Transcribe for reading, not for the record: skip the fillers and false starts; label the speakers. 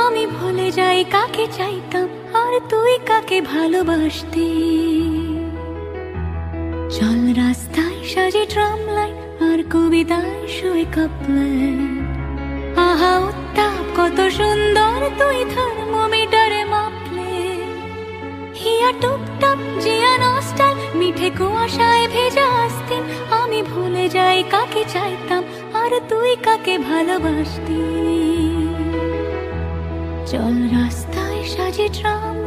Speaker 1: আমি ভুলে যাই কাকে চাইতাম আর তুই কাকে ভালোবাসতি। চল রাস্তায় সাজে ট্রাম লাইন আর কবিতায় শুয়ে কাপলাইন। আহা উত্তাপ কত সুন্দর তুই থার্মোমিটারে মাপলে। হিয়া টুপটাপ জিয়া নস্টাল মিঠে কুয়াশায় ভেজা আস্তিন। আমি ভুলে যাই কাকে চাইতাম আর তুই কাকে ভালোবাসতি। চল রাস্তায় সাজে ট্রাম